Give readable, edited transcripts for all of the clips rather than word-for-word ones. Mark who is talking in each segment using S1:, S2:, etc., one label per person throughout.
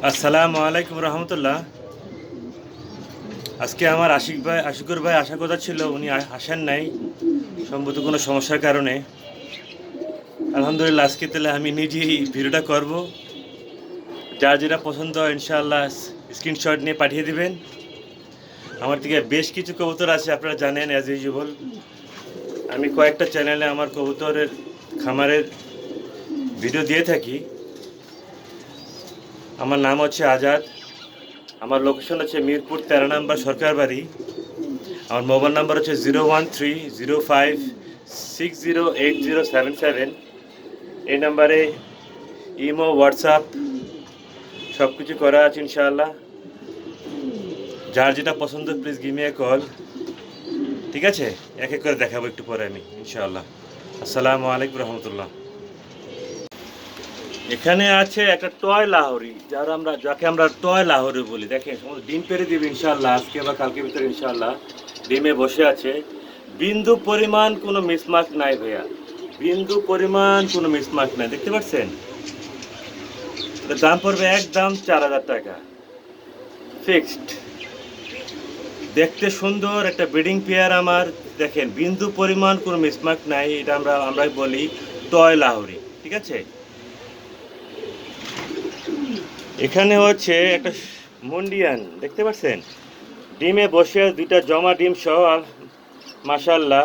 S1: আসসালামু আলাইকুম রহমতুল্লাহ। আজকে আমার আশিকুর ভাই আসার কথা ছিল, উনি আসেন নাই সম্ভবত কোনো সমস্যার কারণে। আলহামদুলিল্লাহ, আজকে তাহলে আমি নিজেই ভিডিওটা করব। যার যেটা পছন্দ ইনশাআল্লাহ স্ক্রিনশট নিয়ে পাঠিয়ে দিবেন। আমার থেকে বেশ কিছু কবুতর আছে, আপনারা জানেন অ্যাজ ইউজুয়াল আমি কয়েকটা চ্যানেলে আমার কবুতরের খামারের ভিডিও দিয়ে থাকি। আমার নাম হচ্ছে আজাদ, আমার লোকেশন হচ্ছে মিরপুর 13 নম্বর সরকার বাড়ি। আমার মোবাইল নাম্বার হচ্ছে 01305608077। এই নাম্বারে ইমো, হোয়াটসঅ্যাপ সব কিছু করা আছে ইনশাআল্লাহ। যার যেটা পছন্দ please give me a call. ঠিক আছে, এক এক করে দেখাবো একটু পরে আমি ইনশাআল্লাহ। আসসালামু আলাইকুম রহমতুল্লাহ। এখানে আছে একটা টয় লাহোরি, যাকে আমরা টয় লাহোরি বলি। দেখেন সমস্ত ডিম পেরে দিবে ইনশাআল্লাহ, আজকে বা কালকে ভিতরে ইনশাআল্লাহ ডিমে বসে আছে। বিন্দু পরিমাণ কোনো মিসমার্ক নাই ভাইয়া, বিন্দু পরিমাণ কোনো মিসমার্ক নাই, দেখতে পাচ্ছেন। এটার দাম পড়বে একদম 4000 টাকা ফিক্সড। দেখতে সুন্দর একটা ব্রিডিং পেয়ার আমার। দেখেন বিন্দু পরিমাণ কোনো মিসমার্ক নাই, এটা আমরা বলি টয় লাহোরি। ঠিক আছে, এখানে হচ্ছে একটা মুন্ডিয়ান, দেখতে পাচ্ছেন ডিমে বসে, দুইটা জমা ডিম সহ মাশাল্লাহ।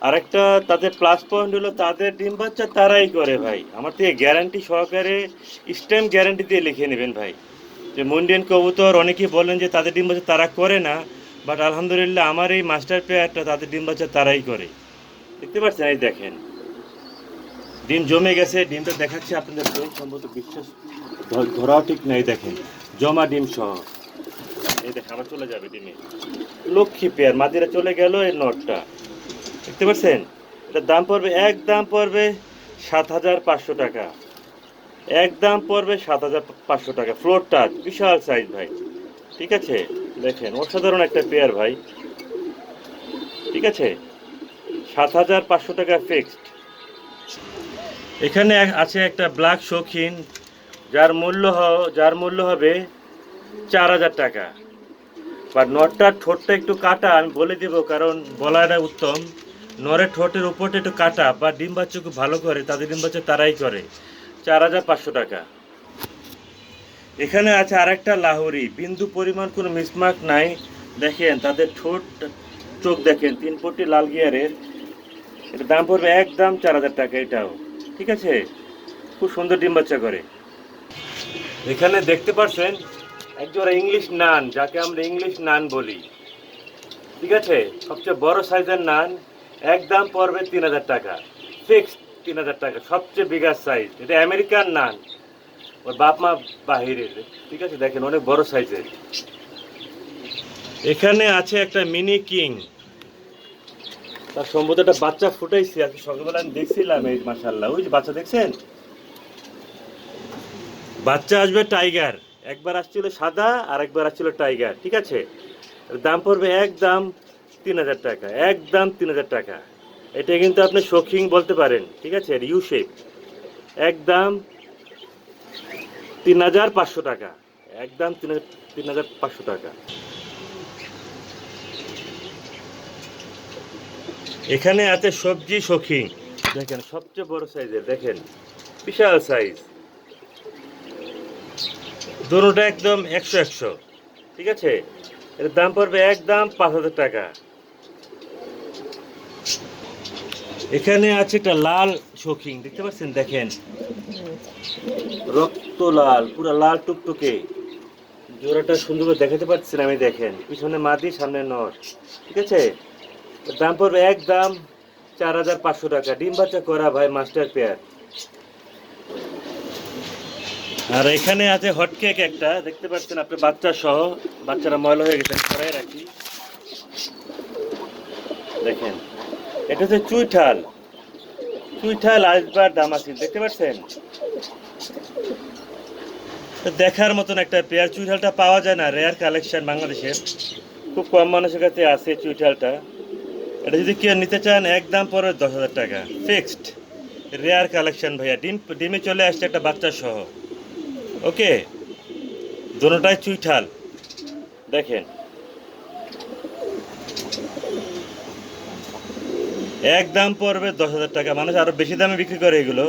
S1: আরেকটা তাদের প্লাস পয়েন্ট হলো তাদের ডিম বাচ্চা তারাই করে ভাই। আমার থেকে গ্যারান্টি সহকারে স্ট্যাম্প গ্যারান্টি দিয়ে লিখে নেবেন ভাই, যে মুন্ডিয়ান কবুতর অনেকেই বলেন যে তাদের ডিম বাচ্চা তারা করে না, বাট আলহামদুলিল্লাহ আমার এই মাস্টার পেয়ারটা তাদের ডিম বাচ্চা তারাই করে। দেখতে পাচ্ছেন, এই দেখেন ডিম জমে গেছে, ডিমটা দেখাচ্ছে আপনাদের সম্ভবত বিশ্বাস ধরাও ঠিক নাই। দেখেন জমা ডিম সহ, এই দেখেন আবার চলে যাবে ডিমে। লক্ষ্মী পেয়ার, মাদিরা চলে গেল এই নটটা, দেখতে পাচ্ছেন। এটার দাম পড়বে একদম পড়বে 7500 টাকা, একদম পড়বে 7500 টাকা। ফ্লোর টাচ, বিশাল সাইজ ভাই। ঠিক আছে, দেখেন অসাধারণ একটা পেয়ার ভাই। ঠিক আছে, 7500 টাকা ফিক্সড। এখানে আছে একটা ব্ল্যাক শৌখিন, যার মূল্য হবে 4000 টাকা। বা নটটার ঠোঁটটা একটু কাটা, আমি বলে দিব কারণ বলাটা উত্তম। নরের ঠোঁটের উপরটা একটু কাটা, বা ডিম বাচ্চা খুব ভালো করে, তাদের ডিম বাচ্চা তারাই করে। 4500 টাকা। এখানে আছে আরেকটা লাহোরি, বিন্দু পরিমাণ কোনো মিসমার্ক নাই। দেখেন তাদের ঠোঁট, চোখ দেখেন, 3 পট্টি লাল গিয়ারের। এটা দাম পড়বে একদম 4000 টাকা এটাও। ঠিক আছে, খুব সুন্দর ডিম বাচ্চা করে। এখানে দেখতে পাচ্ছেন একজোড়া ইংলিশ নান, যাকে আমরা ইংলিশ নান বলি। ঠিক আছে, সবচেয়ে বড় সাইজের নান, একদম পড়বে 3000 টাকা ফিক্সড। 3000 টাকা, সবচেয়ে বিগার সাইজ। এটা আমেরিকান নান, ওর বাপ মা বাহিরের। ঠিক আছে, দেখেন অনেক বড় সাইজের। এখানে আছে একটা মিনি কিং, তার সম্ভবত একটা বাচ্চা ফুটাইছে আজকে সকালবেলা, আমি দেখছিলাম। এই মাশাআল্লাহ, ওই যে বাচ্চা দেখছেন, বাচ্চা আসবে টাইগার। একবার আসছিল সাদা আর একবার আসছিল টাইগার। ঠিক আছে, দাম পড়বে একদম 3000 টাকা, একদম 3000 টাকা। এটা কিন্তু আপনি শৌখিন বলতে পারেন। ঠিক আছে, ইউ শেপ, একদম 3500 টাকা, একদম 3500 টাকা। এখানে আছে সবজি শৌখিন, দেখেন সবচেয়ে বড় সাইজের, দেখেন বিশাল সাইজ, দুটোটা একদম 100-100। ঠিক আছে, এর দাম পড়বে একদম 5000 টাকা। এখানে আছে একটা লাল শৌখিন, দেখতে পাচ্ছেন, দেখেন রক্ত লাল, পুরো লাল টুকটুকে। জোড়াটা সুন্দর করে দেখাতে পারছি না আমি, দেখেন পিছনে মাদি, সামনে নর। ঠিক আছে, এর দাম পড়বে একদম 4500 টাকা। ডিম বাচ্চা করা ভাই, মাস্টার পেয়ার। আর এখানে আছে হটকেক একটা, দেখতে পাচ্ছেন আপনি, বাচ্চা সহ। বাচ্চারা ময়লা হয়ে গেছে, সরাই রাখি। দেখেন এটা হচ্ছে চুইঠাল, চুইঠাল আইসবার দামাসিল, দেখতে পাচ্ছেন। তো দেখার মতন একটা পেয়ার। চুইঠালটা পাওয়া যায় না, রেয়ার কালেকশন বাংলাদেশের, খুব কম মানুষের কাছে আছে চুইঠালটা। এটা যদি কেউ নিতে চান একদম পরে 10,000 টাকা ফিক্সড। রেয়ার কালেকশন ভাইয়া, ডিমে চলে আসছে একটা বাচ্চা সহ। ওকে, দোনোটাই চুইঠাল দেখেন, একদম পড়বে 10,000 টাকা। মানুষ আরো বেশি দামে বিক্রি করে এগুলো,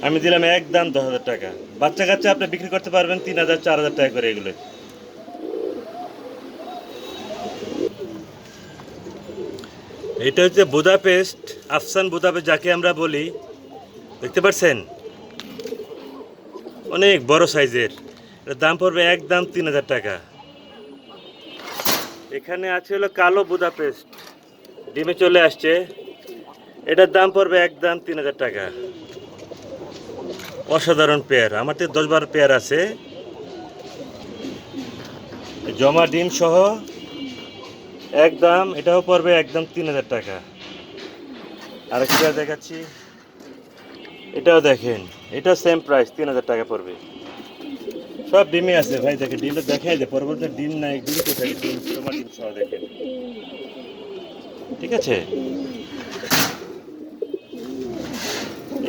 S1: আমি দিলাম একদম 10,000 টাকা। বাচ্চা কাচ্চা আপনি বিক্রি করতে পারবেন 3,000 4,000 টাকা করে এগুলো। এটা হচ্ছে বুদাপেস্ট, আফসান বুদাপেস্ট যাকে আমরা বলি, দেখতে পাচ্ছেন অনেক বড় সাইজের। এর দাম পড়বে একদম 3,000 টাকা। এখানে আছে হলো কালো বুদাপেস্ট, ডিমে চলে আসছে, এটার দাম পড়বে একদম 3,000 টাকা। অসাধারণ পেয়ার, আমার তো 10-12 পেয়ার আছে, জমা ডিম সহ একদম, এটাও পড়বে একদম 3,000 টাকা। আরেকটা দেখাচ্ছি, এটাও দেখেন, এটা সেম প্রাইস 3,000 টাকা পড়বে। সব ডিমে আছে ভাই, দেখেন ডিমটা দেখাই যায়, পরবর্তী ডিম নাই, ডিম কোথায়, ডিম জমা ডিম সহ দেখেন, ঠিক আছে।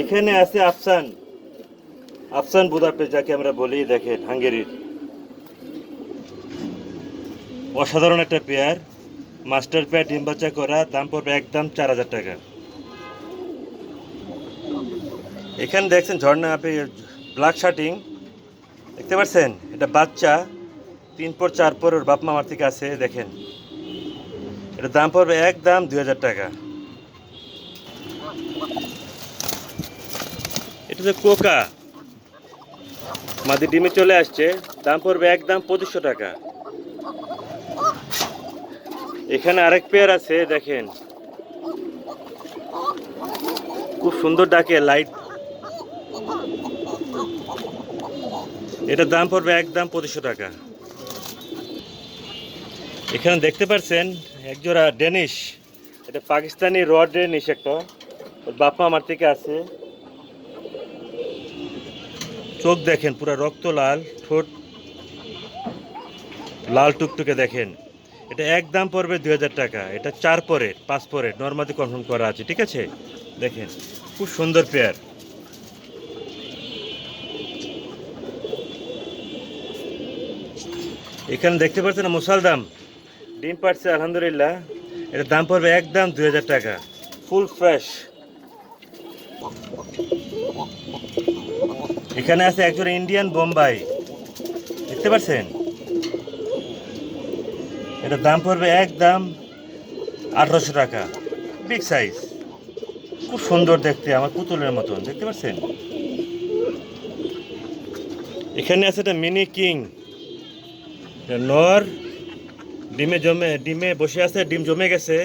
S1: এখানে আছে আফসান, আফসান বুদাপেস্ট যাকে আমরা বলি, দেখেন হাঙ্গেরির অসাধারণ একটা পেয়ার, মাস্টার পেয়ার, ডিম বাচ্চা করা, দাম পড়বে একদম 4,000 টাকা। এখানে দেখছেন ঝর্ণা আপনি ব্ল্যাক শার্টিং, দেখতে পাচ্ছেন, এটা বাচ্চা 3 পর 4 পর, ওর বাপ মামার থেকে আছে, দেখেন এটা দাম পড়বে একদম 2,000 টাকা। এটা যে কোকা মাদি ডিমে চলে আসছে, দাম পড়বে একদম 2,500 টাকা। এখানে আরেক পেয়ার আছে, দেখেন খুব সুন্দর ডাকে, লাইট, এটার দাম পড়বে একদম 2,500 টাকা। এখানে দেখতে পাচ্ছেন একজোড়া ডেনিশ, এটা পাকিস্তানি র ডেনিশ একটা, ওর বাপ মা আমার থেকে আছে, চোখ দেখেন পুরো রক্ত লাল, ঠোঁট লাল টুকটুকে, দেখেন এটা একদম পড়বে 2,000 টাকা। এটা 4 পরে 5 পরে নর্মালি কনফার্ম করা আছে, ঠিক আছে। দেখেন খুব সুন্দর পেয়ার। এখানে দেখতে পাচ্ছেন মুসালদাম, ডিম পাচ্ছে আলহামদুলিল্লাহ, এটার দাম পড়বে একদম 2,000 টাকা, ফুল ফ্রেশ। এখানে আছে একজন ইন্ডিয়ান বোম্বাই, দেখতে পাচ্ছেন, এটার দাম পড়বে একদম 1,800 টাকা, বিগ সাইজ, খুব সুন্দর দেখতে, আমার পুতুলের মতন, দেখতে পাচ্ছেন। এখানে আছে একটা মিনি কিং, নর ডিমে বসে আছে, ডিম জমে গেছে,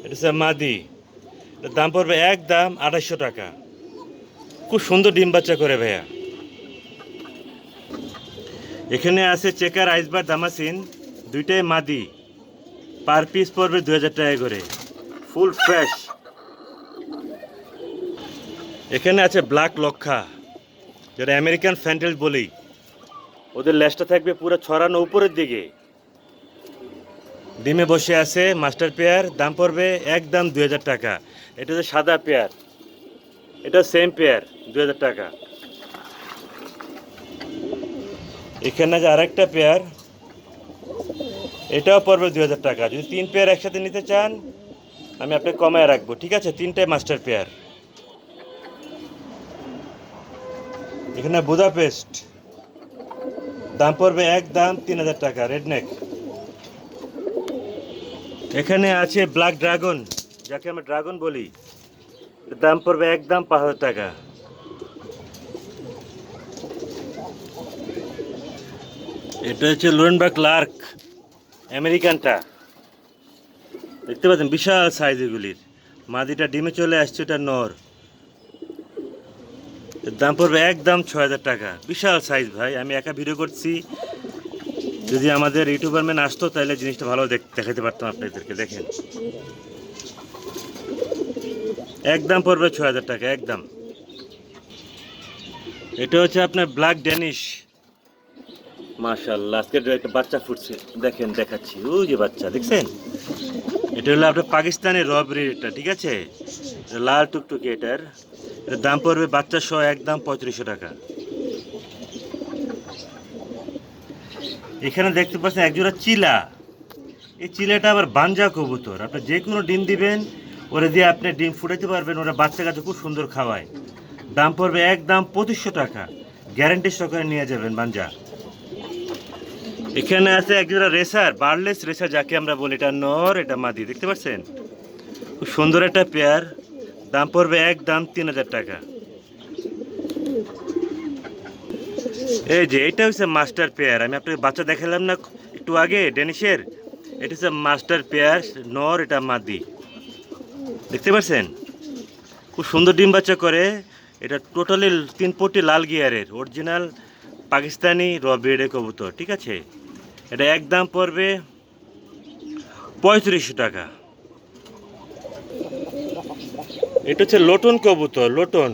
S1: এটা হচ্ছে মাদি, এটার দাম পড়বে একদম 2,800 টাকা, খুব সুন্দর ডিম বাচ্চা করে ভাইয়া। এখানে আছে চেকার আইসবার দামাসিন, দুইটাই মাদি, পার পিস পড়বে 2,000 টাকা করে, ফুল ফ্রেশ। এখানে আছে ব্ল্যাক লক্ষা, যেটা আমেরিকান ফ্যান্টেল বলি, ওদের লেজটা থাকবে পুরো ছড়ানো উপরের দিকে, ডিমে বসে আছে, মাস্টার পেয়ার, দাম পড়বে একদম 2,000 টাকা। এটা হচ্ছে সাদা পেয়ার, এটা সেম পেয়ার, 2,000 টাকা। এখানে আছে আরেকটা পেয়ার, এটাও পড়বে 2,000 টাকা। যদি 3 পেয়ার একসাথে নিতে চান আমি আপনাকে কমায় রাখবো, ঠিক আছে। 3টাই মাস্টার পেয়ার। এখানে বুদাপেস্ট, দাম পড়বে একদম 3,000 টাকা, রেডনেক। এখানে আছে ব্ল্যাক ড্রাগন, যাকে আমরা ড্রাগন বলি, দাম পড়বে একদম 5,000 টাকা। এটা হচ্ছে লোরেনবার্গ লার্ক, আমেরিকানটা, দেখতে পাচ্ছেন বিশাল সাইজ এগুলির, মাদিটা ডিমে চলে আসছে, এটা নর, এর দাম পড়বে একদম 6,000 টাকা, বিশাল সাইজ ভাই। আমি একা ভিডিও করছি, যদি আমাদের ইউটিউবার ম্যান আসতো তাহলে জিনিসটা ভালো দেখাতে পারতাম আপনাদেরকে। দেখেন একদম পড়বে 6,000 টাকা একদম। এটা হচ্ছে আপনার ব্ল্যাক ডেনিশ, মাশাআল্লাহ আজকে একটা বাচ্চা ফুটছে, দেখেন দেখাচ্ছি, ওই যে বাচ্চা দেখছেন, এটা হলো আপনার পাকিস্তানি রবরির, এটা ঠিক আছে, লাল টুকটুকি, এটার দাম পড়বে বাচ্চা সহ একদম 3,500 টাকা। এখানে দেখতে পাচ্ছেন একজোড়া চিলা। এই চিলাটা আবার বাঞ্জা কবুতর, আপনি যে কোনো ডিম দিবেন ওরা দিয়ে আপনি ডিম ফুটাইতে পারবেন, ওরা বাচ্চা কাছে খুব সুন্দর খাওয়ায়। দাম পড়বে একদম 2500 টাকা, গ্যারান্টি সহকারে নিয়ে যাবেন বাঞ্জা। এখানে আছে একজোড়া রেসার, বার্লেস রেসার যাকে আমরা বলি, এটা নর এটা মাদি, দেখতে পাচ্ছেন খুব সুন্দর একটা পেয়ার, দাম পড়বে একদম 3000 টাকা। এই যে এটা হচ্ছে মাস্টার পেয়ার, আমি আপনাকে বাচ্চা দেখালাম না একটু আগে ডেনিশের, এটা হচ্ছে মাস্টার পেয়ার, নর এটা মাদি, দেখতে পাচ্ছেন খুব সুন্দর ডিম বাচ্চা করে। এটা টোটালি 3 পটি লাল গিয়ারের অরিজিনাল পাকিস্তানি র ব্রিডের কবুতর, ঠিক আছে। এটা একদম পড়বে 3500 টাকা। এটা হচ্ছে লোটন কবুতর, লোটন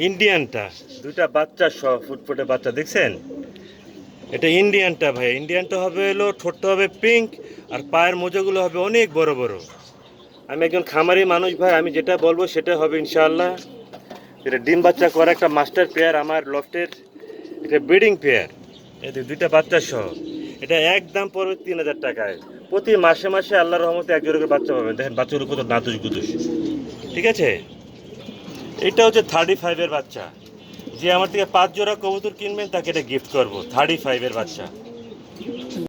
S1: ইন্ডিয়ানটা, দুইটা বাচ্চা সহ ফুটফুটে বাচ্চা, দেখছেন এটা ইন্ডিয়ানটা ভাই। ইন্ডিয়ানটা হবে হলো ঠোঁটটা হবে পিঙ্ক, আর পায়ের মোজাগুলো হবে অনেক বড় বড়। আমি একজন খামারি মানুষ ভাই, আমি যেটা বলবো সেটা হবে ইনশাআল্লাহ। এটা ডিম বাচ্চা করা একটা মাস্টার পেয়ার আমার লফটের, এটা ব্রিডিং পেয়ার, এই দুইটা বাচ্চা সহ। এটা একদম পড়বে 3000 টাকায়। প্রতি মাসে মাসে আল্লাহর রহমতে এক জোড়া করে বাচ্চা পাবেন। দেখেন বাচ্চাগুলো কত নাতুস গুতুস, ঠিক আছে। এটা হচ্ছে 35-এর বাচ্চা, যে আমার থেকে 5 জোড়া কবুতর কিনবেন তাকে এটা গিফট করবো, 35-এর বাচ্চা।